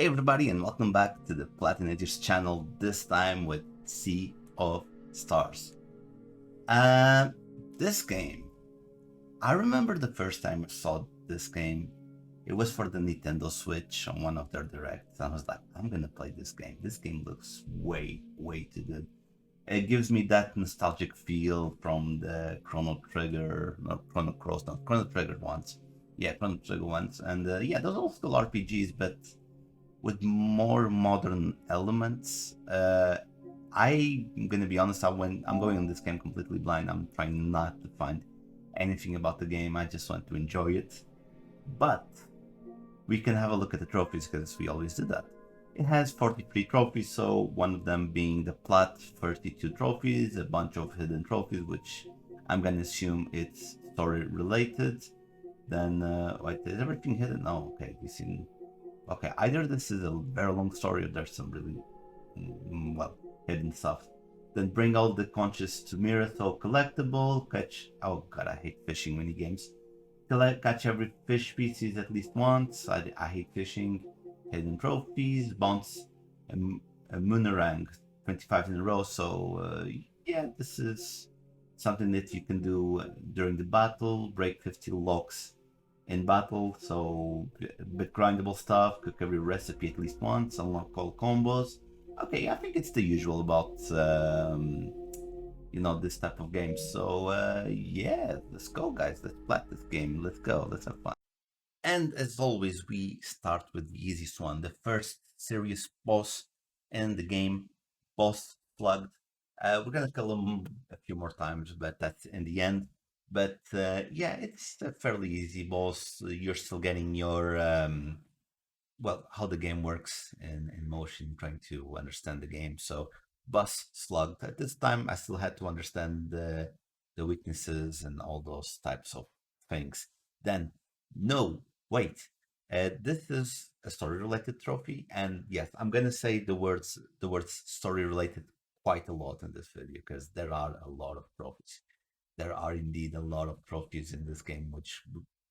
Hey everybody, and welcome back to the Platinator's channel, this time with Sea of Stars. Uh, this game, I remember the first time I saw this game, it was for the Nintendo Switch on one of their directs. I was like, I'm gonna play this game. This game looks way too good. It gives me that nostalgic feel from the Chrono Trigger, not Chrono Cross, not Chrono Trigger ones. Yeah, Chrono Trigger ones. And yeah, those are still RPGs, but with more modern elements. I'm gonna be honest. I'm going on this game completely blind. I'm trying not to find anything about the game. I just want to enjoy it. But we can have a look at the trophies because we always do that. It has 43 trophies, so one of them being the Plat 32 trophies, a bunch of hidden trophies, which I'm gonna assume it's story related. Then, wait, is everything hidden? Oh, okay, we seen. Okay, either this is a very long story or there's some really, well, hidden stuff. Then bring all the conches to Mirathol collectible, catch, oh god, I hate fishing mini games. Catch every fish species at least once, I hate fishing. Hidden trophies, bounce, a Moonerang, 25 in a row, so yeah, this is something that you can do during the battle, break 50 locks in battle, so a bit grindable stuff, cook every recipe at least once, unlock all combos. Okay, I think it's the usual about this type of game. So yeah, let's go guys, let's play this game, let's go, let's have fun. And as always, we start with the easiest one, the first serious boss in the game, boss plugged. We're gonna kill him a few more times, but that's in the end. But yeah, it's a fairly easy boss. You're still getting your how the game works in motion, trying to understand the game. So boss slugged. At this time, I still had to understand the weaknesses and all those types of things. Then no, wait. This is a story-related trophy, and yes, I'm gonna say the words story-related quite a lot in this video because there are a lot of trophies. There are indeed a lot of trophies in this game which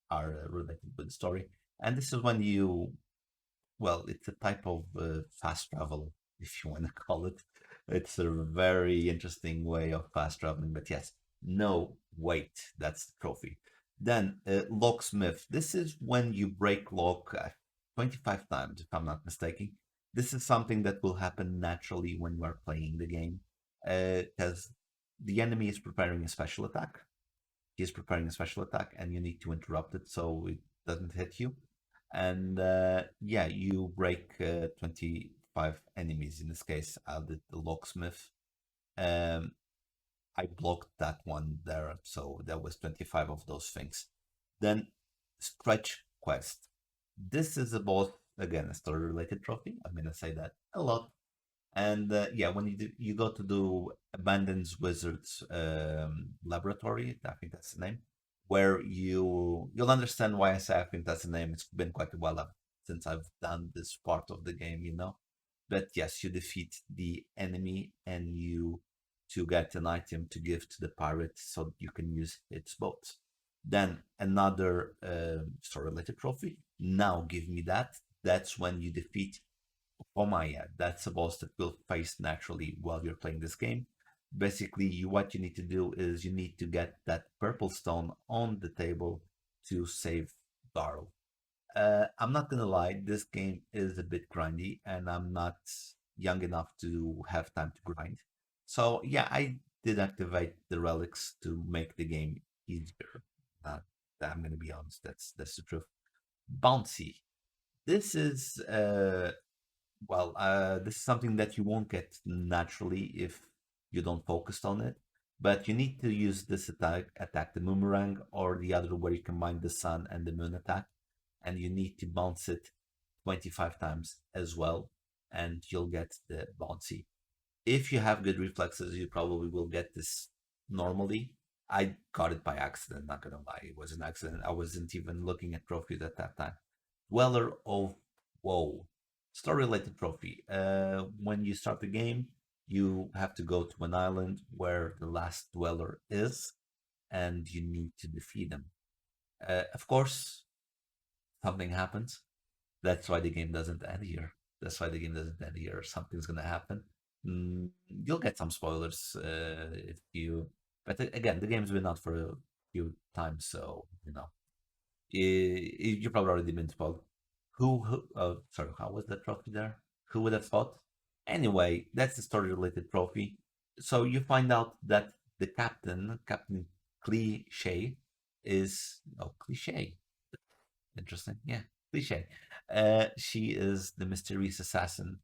are related with the story, and this is when it's a type of fast travel, if you want to call it. It's a very interesting way of fast traveling, but yes, no, wait, that's the trophy. Then, locksmith. This is when you break lock 25 times, if I'm not mistaken. This is something that will happen naturally when you are playing the game, because the enemy is preparing a special attack. He's preparing a special attack, and you need to interrupt it so it doesn't hit you. And yeah, you break 25 enemies. In this case, I did the locksmith. Um, I blocked that one there, so there was 25 of those things. Then stretch quest. This is a boss, again, a story related trophy. I'm gonna say that a lot. And yeah, when you go to do abandoned wizards laboratory, I think that's the name, where you'll understand why I say I think that's the name. It's been quite a while since I've done this part of the game. But yes, you defeat the enemy and you to get an item to give to the pirate so you can use its boat. Then another story related trophy. Now give me that. That's when you defeat Omaya. That's a boss that will face naturally while you're playing this game. Basically, what you need to do is you need to get that purple stone on the table to save Darl. I'm not gonna lie, this game is a bit grindy, and I'm not young enough to have time to grind. So yeah, I did activate the relics to make the game easier. Uh, I'm gonna be honest, that's the truth. Bouncy. This is this is something that you won't get naturally if you don't focus on it. But you need to use this attack the boomerang, or the other where you combine the sun and the moon attack, and you need to bounce it 25 times as well, and you'll get the bouncy. If you have good reflexes, you probably will get this normally. I got it by accident, not gonna lie. It was an accident. I wasn't even looking at trophies at that time. Dweller of Woe. Story related trophy. When you start the game, you have to go to an island where the last dweller is, and you need to defeat him. Of course, something happens. That's why the game doesn't end here. That's why the game doesn't end here. Something's gonna happen. You'll get some spoilers if you. But again, the game's been out for a few times, so you probably already been spoiled. Who? Oh, sorry. How was the trophy there? Who would have thought? Anyway, that's the story-related trophy. So you find out that the captain, Captain Cliche, is cliche. Interesting. Yeah, cliche. She is the mysterious assassin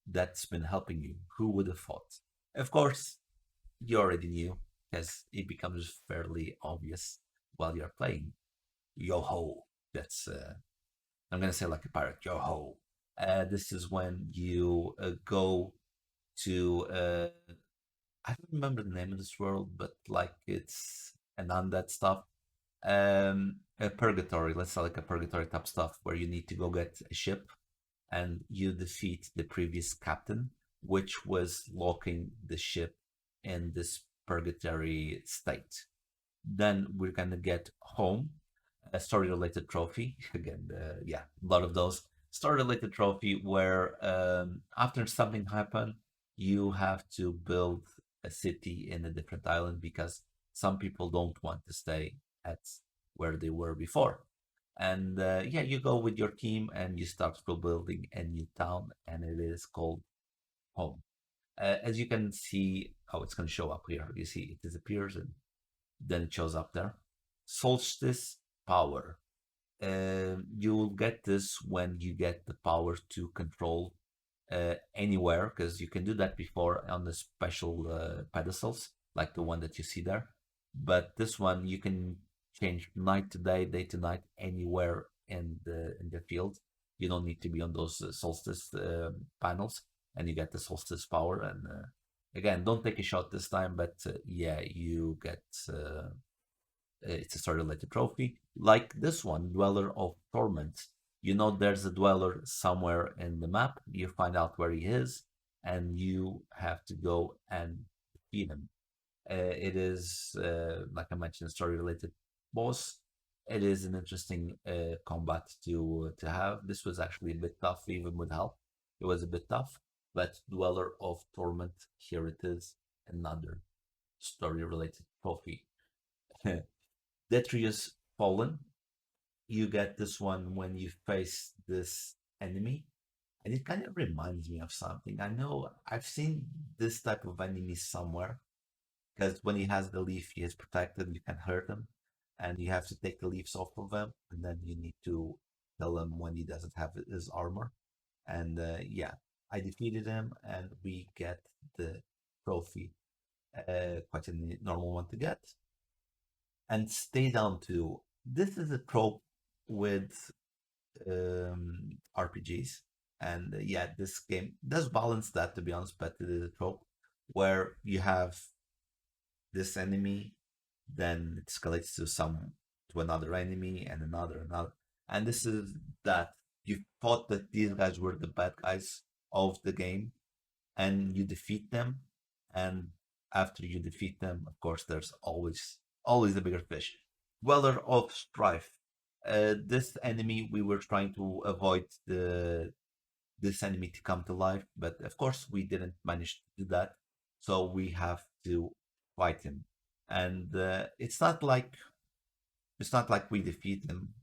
that's been helping you. Who would have thought? Of course, you already knew because it becomes fairly obvious while you're playing. Yo ho! That's I'm gonna say like a pirate. Yo ho! This is when you go to I don't remember the name of this world, but like it's an undead stuff. A purgatory. Let's say like a purgatory type stuff where you need to go get a ship and you defeat the previous captain, which was locking the ship in this purgatory state. Then we're gonna get home, a story related trophy. Again, yeah, a lot of those story related trophy where after something happened, you have to build a city in a different island because some people don't want to stay at where they were before. And yeah, you go with your team and you start building a new town, and it is called home. As you can see, oh, it's going to show up here. You see, it disappears and then it shows up there. Solstice power. You'll get this when you get the power to control anywhere, because you can do that before on the special pedestals, like the one that you see there. But this one you can change night to day, day to night, anywhere in the field. You don't need to be on those solstice panels, and you get the solstice power. And again, don't take a shot this time, but yeah, you get. It's a story related trophy. Like this one, Dweller of Torment. You know, there's a dweller somewhere in the map. You find out where he is, and you have to go and defeat him. It is, like I mentioned, story related boss. It is an interesting combat to have. This was actually a bit tough, even with help. It was a bit tough, but Dweller of Torment, here it is, another story related trophy. Detrius Fallen. You get this one when you face this enemy, and it kind of reminds me of something. I know I've seen this type of enemy somewhere because when he has the leaf, he is protected. You can hurt him, and you have to take the leaves off of him, and then you need to kill him when he doesn't have his armor. And yeah, I defeated him, and we get the trophy. Quite a normal one to get and stay down to this is a trope with RPGs. And yeah, this game does balance that to be honest, but it is a trope where you have this enemy, then it escalates to another enemy and another. And this is that you thought that these guys were the bad guys of the game and you defeat them. And after you defeat them, of course, there's always a bigger fish. Dweller of Strife. This enemy we were trying to avoid this enemy to come to life, but of course we didn't manage to do that. So we have to fight him, and it's not like we defeat him.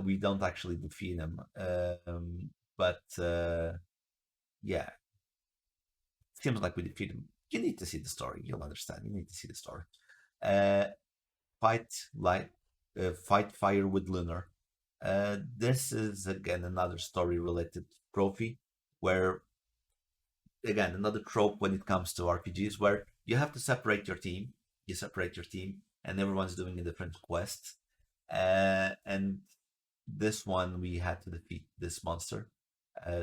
We don't actually defeat him, but yeah, seems like we defeat him. You need to see the story. You'll understand. You need to see the story. Uh, fight like fight fire with Lunar. This is again another story related trophy where again another trope when it comes to RPGs where you have to separate your team. You separate your team, and everyone's doing a different quest. And this one we had to defeat this monster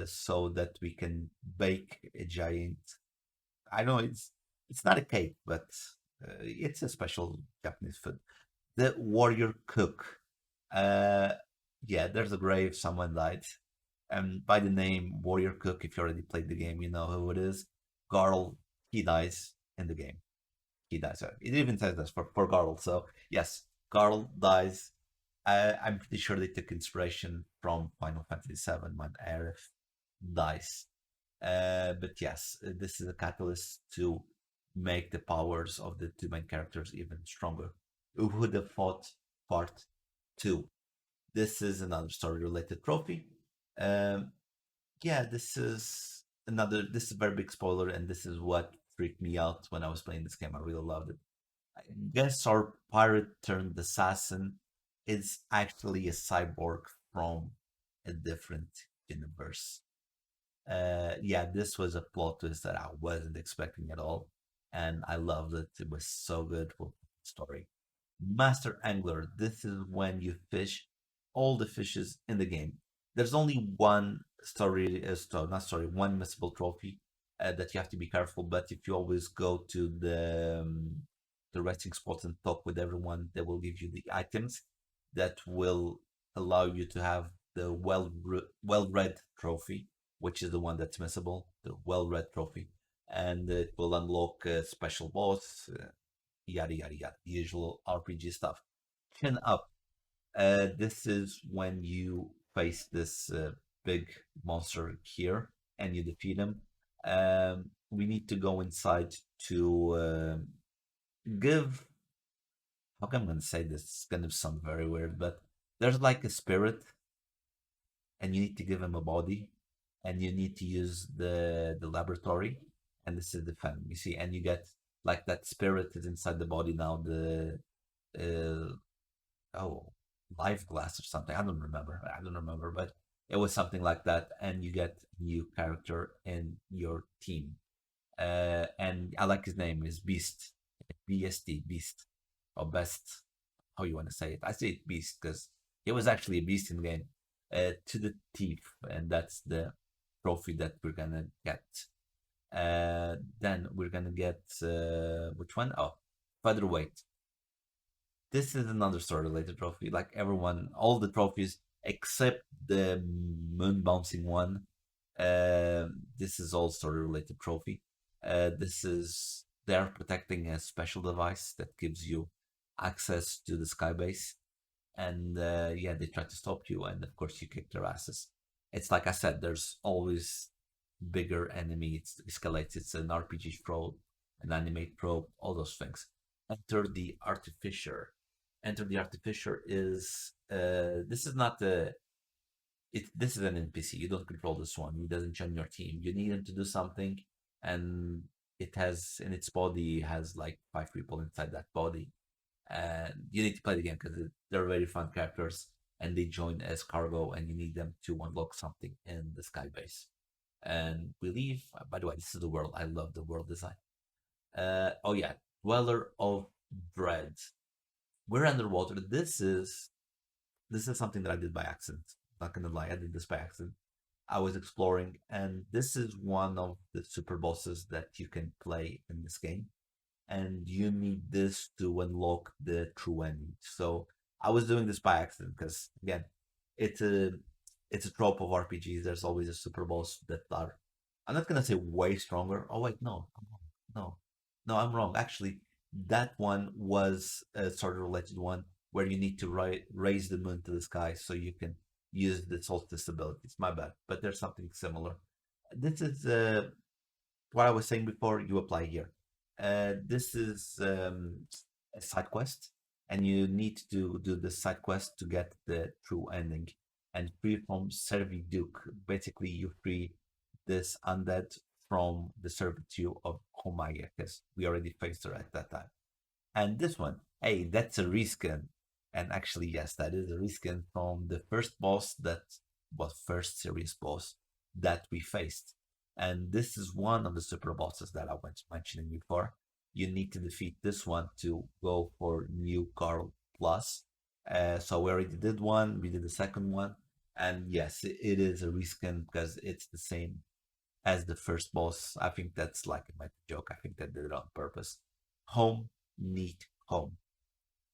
so that we can bake a giant. I know it's not a cake, but it's a special Japanese food. The warrior cook. Uh, yeah, there's a grave. Someone died, and by the name warrior cook, if you already played the game, you know who it is. Garl. He dies in the game. He dies. It even says this for Garl. So yes, Garl dies. I'm pretty sure they took inspiration from Final Fantasy VII, when Aerith dice. But yes, this is a catalyst to make the powers of the two main characters even stronger. Who would have thought part two? This is another story related trophy. Um, yeah, this is a very big spoiler, and this is what freaked me out when I was playing this game. I really loved it. I guess our pirate turned assassin is actually a cyborg from a different universe. Yeah, this was a plot twist that I wasn't expecting at all, and I loved it. It was so good with the story. Master Angler. This is when you fish all the fishes in the game. There's only one not story, one missable trophy that you have to be careful. But if you always go to the resting spots and talk with everyone, they will give you the items that will allow you to have the well read trophy, which is the one that's missable, the well read trophy, and it will unlock a special boss, yada yada yada, the usual RPG stuff. Chin up. This is when you face this big monster here and you defeat him. We need to go inside to give. How come I'm gonna say this? It's gonna sound very weird, but there's like a spirit, and you need to give him a body, and you need to use the laboratory, and this is the fun. You see, and you get like that spirit is inside the body now. The uh, oh, life glass or something. I don't remember, but it was something like that, and you get a new character in your team. And I like his name is Beast, BST, Beast, or Best, how you want to say it. I say it Beast because he was actually a beast in the game. To the teeth, and that's the trophy that we're gonna get. Then we're gonna get which one? Oh, featherweight. This is another story related trophy. Like everyone, all the trophies except the moon bouncing one. This is all story related trophy. This is they're protecting a special device that gives you access to the sky base, and yeah, they try to stop you, and of course you kick their asses. It's like I said, there's always bigger enemy. It escalates. It's an RPG probe, an animate probe, all those things. Enter the Artificer. Enter the Artificer is this is not a this is an NPC. You don't control this one. He doesn't join your team. You need him to do something, and it has in its body has like five people inside that body, and you need to play the game because they're very fun characters, and they join as cargo, and you need them to unlock something in the sky base. And we leave. By the way, this is the world. I love the world design. Oh yeah, Dweller of Dread. We're underwater. This is something that I did by accident. Not gonna lie, I did this by accident. I was exploring, and this is one of the super bosses that you can play in this game, and you need this to unlock the true ending. So I was doing this by accident because again, it's a it's a trope of RPGs. There's always a super boss that are I'm not gonna say way stronger. Oh wait, no, no, no, I'm wrong. Actually, that one was a sort of related one where you need to raise the moon to the sky so you can use the solstice abilities. My bad, but there's something similar. This is what I was saying before, you apply here. This is a side quest, and you need to do the side quest to get the true ending and free from Serviduke. Basically, you free this undead from the servitude of Homaya, because we already faced her at that time. And this one, hey, that's a reskin. And actually, yes, that is a reskin from the first boss that was first serious boss that we faced. And this is one of the super bosses that I was mentioning before. You need to defeat this one to go for new Carl Plus. So we already did one, we did the second one. And yes, it is a reskin because it's the same as the first boss. I think that's like a meta joke. I think they did it on purpose. Home, neat, home.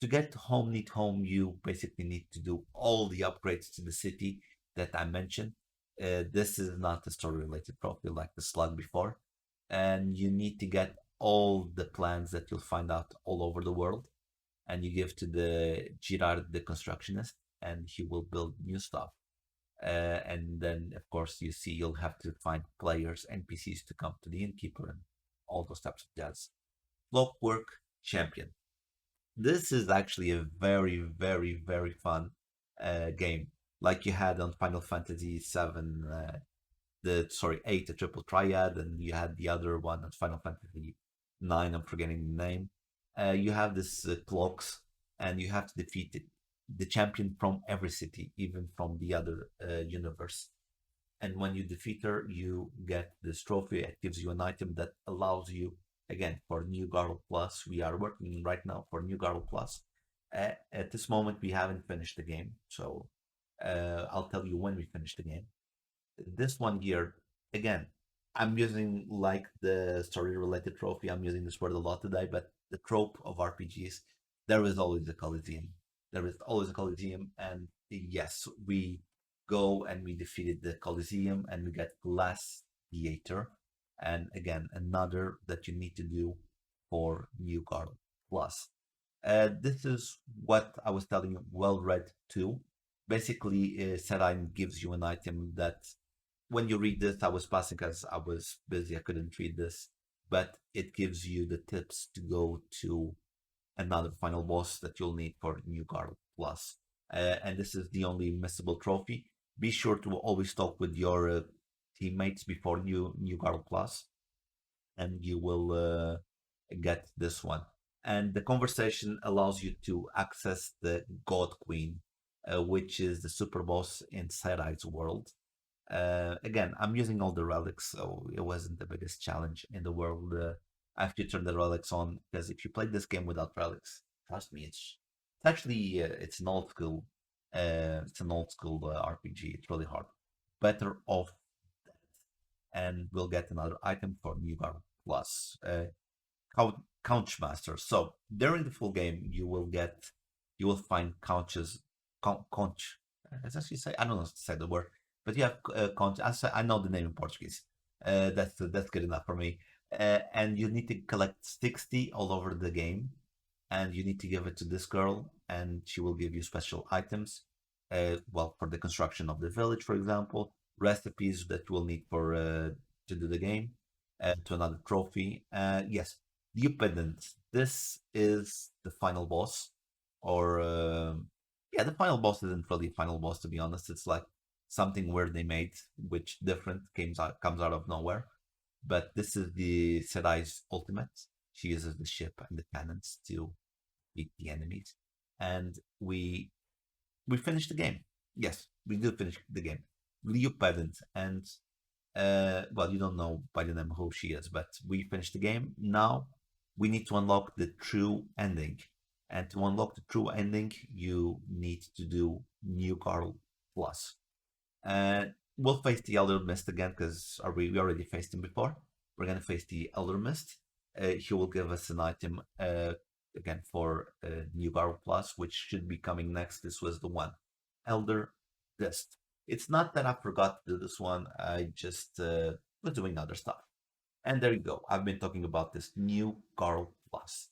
To get home, neat home, you basically need to do all the upgrades to the city that I mentioned. This is not a story related profile like the slug before. And you need to get all the plans that you'll find out all over the world. And you give to the Girard, the constructionist, and he will build new stuff. And then, of course, you see you'll have to find players, NPCs to come to the innkeeper and all those types of jazz. Clockwork Champion. This is actually a very, very, very fun game, like you had on Final Fantasy VII, the sorry eight, the triple triad, and you had the other one on Final Fantasy nine. I'm forgetting the name. You have this clocks, and you have to defeat the champion from every city, even from the other universe. And when you defeat her, you get this trophy. It gives you an item that allows you, again, for New Garl Plus. We are working right now for New Garl Plus. At this moment, we haven't finished the game, so I'll tell you when we finish the game. This one here, again, I'm using like the story related trophy. I'm using this word a lot today, but the trope of RPGs, there is always a Coliseum. There is always a Coliseum, and yes, we go and we defeated the Coliseum and we get Glass Theater, and again, another that you need to do for New Garden Plus. This is what I was telling you, well read too. Basically, Serine gives you an item that when you read this, I was passing because I was busy. I couldn't read this, but it gives you the tips to go to another final boss that you'll need for New Guard Plus. And this is the only missable trophy. Be sure to always talk with your teammates before New Guard Plus, and you will get this one. And the conversation allows you to access the God Queen, which is the super boss in Sedai's world. Again, I'm using all the relics, so it wasn't the biggest challenge in the world. I have to turn the relics on because if you play this game without relics, trust me, it's actually it's an old school RPG. It's really hard. Better off, and we'll get another item for New Guard Plus. Couchmaster. So during the full game, you will find couches, conch. As actually say, I don't know how to say the word, but you have conch. I know the name in Portuguese. That's good enough for me. And you need to collect 60 all over the game, and you need to give it to this girl, and she will give you special items. Well, for the construction of the village, for example, recipes that you will need for to do the game, to another trophy. Yes, the Pendant. This is the final boss, or yeah, the final boss isn't really a final boss to be honest. It's like something where they made, which different comes out of nowhere. But this is the Sedai's ultimate. She uses the ship and the cannons to beat the enemies, and we finish the game. Yes, we do finish the game. Leo Pedant, and well, you don't know by the name who she is, but we finished the game. Now we need to unlock the true ending, and to unlock the true ending, you need to do New Carl Plus. We'll face the Elder Mist again because we already faced him before. We're gonna face the Elder Mist. He will give us an item again for New Garl Plus, which should be coming next. This was the one, Elder Dust. It's not that I forgot to do this one. I just was doing other stuff. And there you go. I've been talking about this New Garl Plus.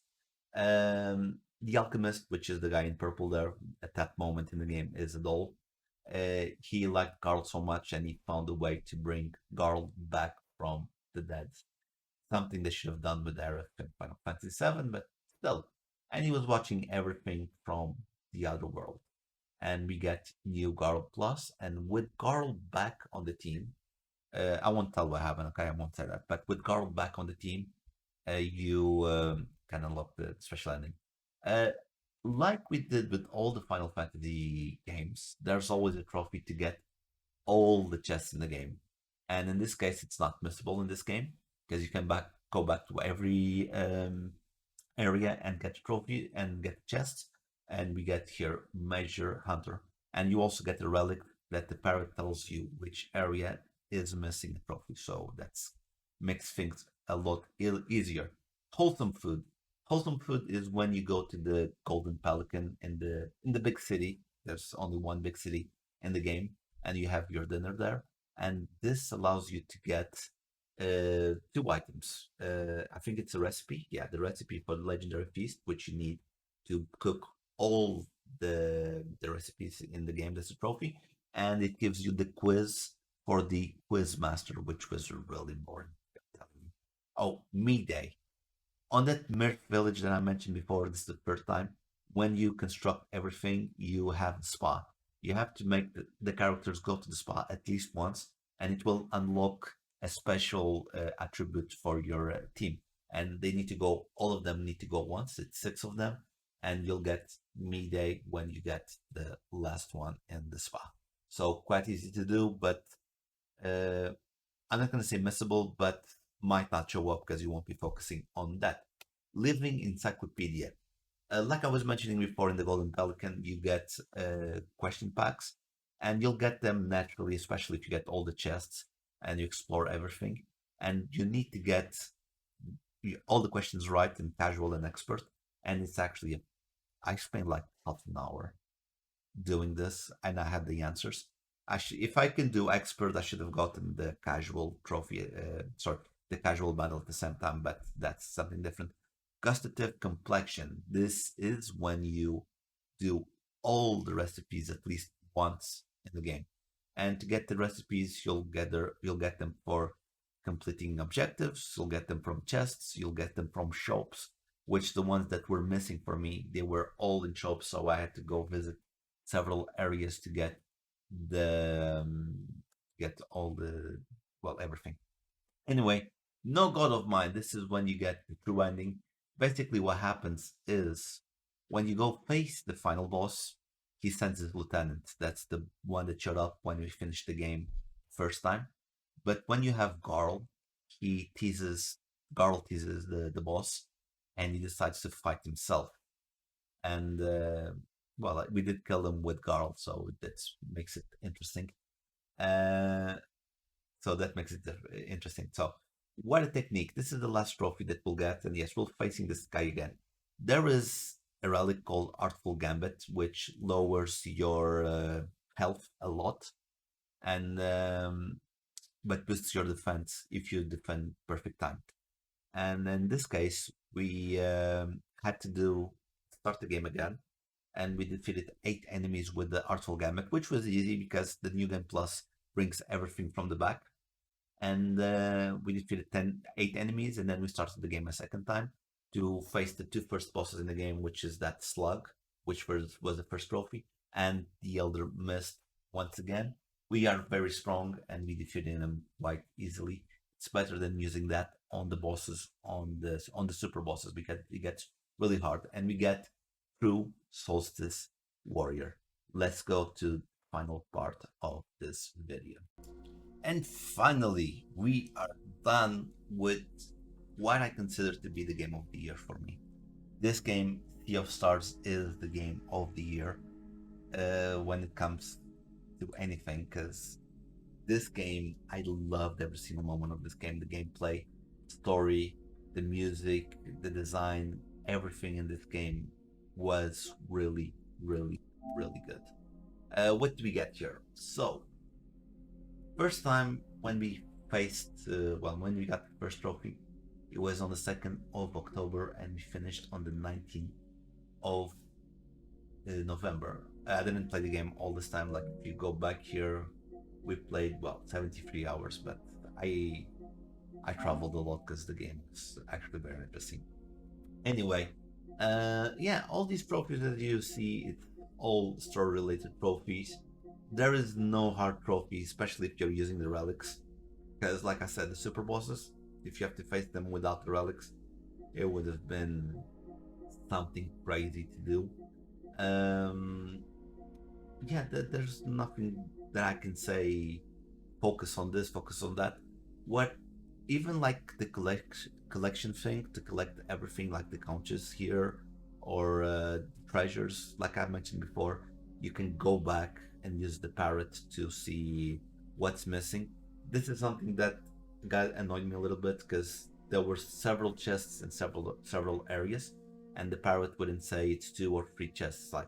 The Alchemist, which is the guy in purple there at that moment in the game, is a doll. He liked Garl so much and he found a way to bring Garl back from the dead. Something they should have done with Aerith in Final Fantasy VII, but still. And he was watching everything from the other world. And we get new Garl Plus, and with Garl back on the team, I won't tell what happened, okay? I won't say that. But with Garl back on the team, you can unlock the special ending. Uh, like we did with all the Final Fantasy games, there's always a trophy to get all the chests in the game. And in this case, it's not missable in this game because you can go back to every area and get a trophy and get chests. And we get here Major Hunter. And you also get a relic that the parrot tells you which area is missing a trophy. So that's makes things a lot easier. Wholesome food. Wholesome food is when you go to the Golden Pelican in the big city. There's only one big city in the game, and you have your dinner there. And this allows you to get two items. I think it's a recipe. Yeah, the recipe for the legendary feast, which you need to cook all the recipes in the game. That's a trophy. and it gives you the quiz for the quiz master, which was really boring. I'm telling you. Oh, me day. On that Mirth village that I mentioned before, this is the first time. When you construct everything, you have the spa. You have to make the characters go to the spa at least once, and it will unlock a special attribute for your team. And they need to go, all of them need to go once. It's six of them, and you'll get me day when you get the last one in the spa. So quite easy to do, but uh, I'm not going to say missable, but might not show up because you won't be focusing on that. Living Encyclopedia. Like I was mentioning before in the Golden Pelican, you get question packs, and you'll get them naturally, especially if you get all the chests and you explore everything. And you need to get all the questions right in casual and expert. And it's actually, I spent like half an hour doing this, and I had the answers. If I can do expert, I should have gotten the casual trophy. Sorry, the casual medal at the same time, but that's something different. Gustative complexion. This is when you do all the recipes at least once in the game, and to get the recipes, you'll get them for completing objectives. You'll get them from chests. You'll get them from shops. Which the ones that were missing for me, they were all in shops, so I had to go visit several areas to get all the well everything. Anyway, no god of mine. This is when you get the true ending. Basically, what happens is when you go face the final boss, he sends his lieutenant. That's the one that showed up when we finished the game first time. But when you have Garl, he teases Garl teases the boss, and he decides to fight himself. And well, we did kill him with Garl, so that makes it interesting. Uh, so that makes it interesting. So, what a technique! This is the last trophy that we'll get, and yes, we're facing this guy again. There is a relic called Artful Gambit, which lowers your health a lot, and but boosts your defense if you defend perfect time. And in this case, we had to do start the game again, and we defeated 8 enemies with the Artful Gambit, which was easy because the New Game Plus brings everything from the back. And we defeated 8 enemies, and then we started the game a second time to face the two first bosses in the game, which is that slug, which was the first trophy, and the Elder Mist once again. We are very strong, and we defeated them quite easily. It's better than using that on the bosses on the super bosses because it gets really hard, and we get true Solstice Warrior. Let's go to the final part of this video. And finally, we are done with what I consider to be the game of the year for me. This game, Sea of Stars, is the game of the year when it comes to anything because this game, I loved every single moment of this game. The gameplay, story, the music, the design, everything in this game was really, really, really good. What do we get here? So, first time when we when we got the first trophy, it was on the 2nd of October, and we finished on the 19th of November. I didn't play the game all this time. Like, if you go back here, we played, 73 hours, but I I traveled a lot because the game is actually very interesting. Anyway, yeah, all these trophies that you see, it's all story related trophies. There is no hard trophy, especially if you're using the relics. Because, like I said, the super bosses, if you have to face them without the relics, it would have been something crazy to do. Um, yeah, there's nothing that I can say. Focus on this, focus on that. What, even like the collection thing to collect everything, like the couches here or treasures, like I mentioned before, you can go back and use the parrot to see what's missing. This is something that got annoyed me a little bit because there were several chests in several areas, and the parrot wouldn't say it's 2 or 3 chests. Like,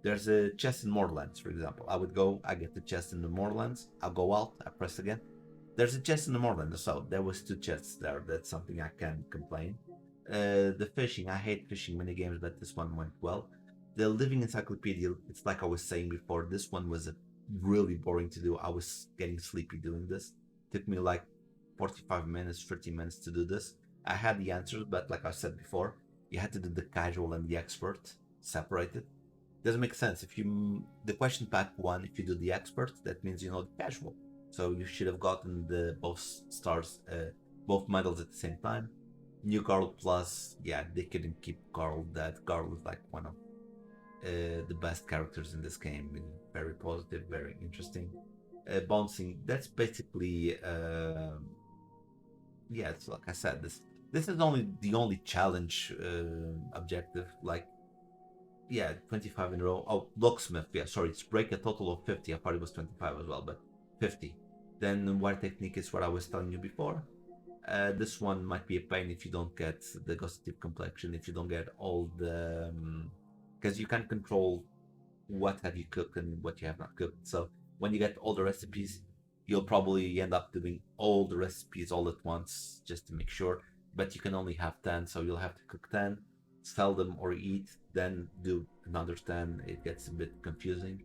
there's a chest in Moorlands, for example. I would go, I get the chest in the Moorlands, I'll go out, I press again. There's a chest in the Moorlands, so there was 2 chests there. That's something I can complain. The fishing, I hate fishing mini games, but this one went well. The living encyclopedia, it's like I was saying before, this one was really boring to do. I was getting sleepy doing this. Took me like 45 minutes, 30 minutes to do this. I had the answers, but like I said before, you had to do the casual and the expert separated. Doesn't make sense. If you the question pack one, if you do the expert, that means you know the casual. So you should have gotten the both stars, both medals at the same time. New Carl plus, yeah, they couldn't keep Carl. That Carl is like one of the best characters in this game. Very positive, very interesting. Bouncing, that's basically, yeah, it's like I said, this is only the only challenge objective. Like, yeah, 25 in a row. Oh, locksmith, yeah, sorry, it's break a total of 50. I thought it was 25 as well, but 50. Then water technique is what I was telling you before. This one might be a pain if you don't get the ghost complexion, if you don't get all the because you can control what have you cooked and what you have not cooked. So when you get all the recipes, you'll probably end up doing all the recipes all at once just to make sure. But you can only have 10, so you'll have to cook 10, sell them or eat, then do another 10. It gets a bit confusing.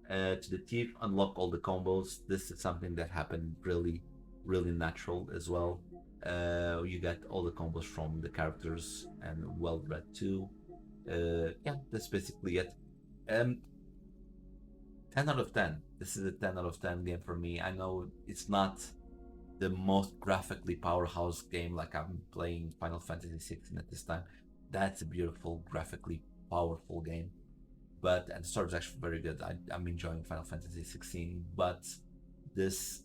To the teeth, unlock all the combos. This is something that happened really, really natural as well. You get all the combos from the characters and well read too. Yeah, that's basically it. Um, 10 out of 10. This is a 10 out of 10 game for me. I know it's not the most graphically powerhouse game like I'm playing Final Fantasy 16 at this time. That's a beautiful, graphically powerful game. But and the story is actually very good. I'm enjoying Final Fantasy 16. But this,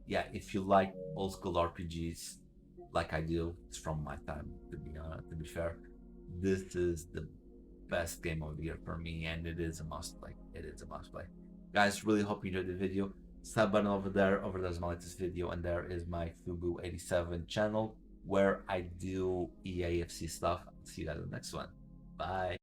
yeah, if you like old school RPGs like I do, it's from my time. To be fair, this is the best game of the year for me, and it is a must play. It is a must play. Guys, really hope you enjoyed the video. Sub button over there. Over there's my latest video, and there is my Fubu87 channel where I do EAFC stuff. See you guys in the next one. Bye.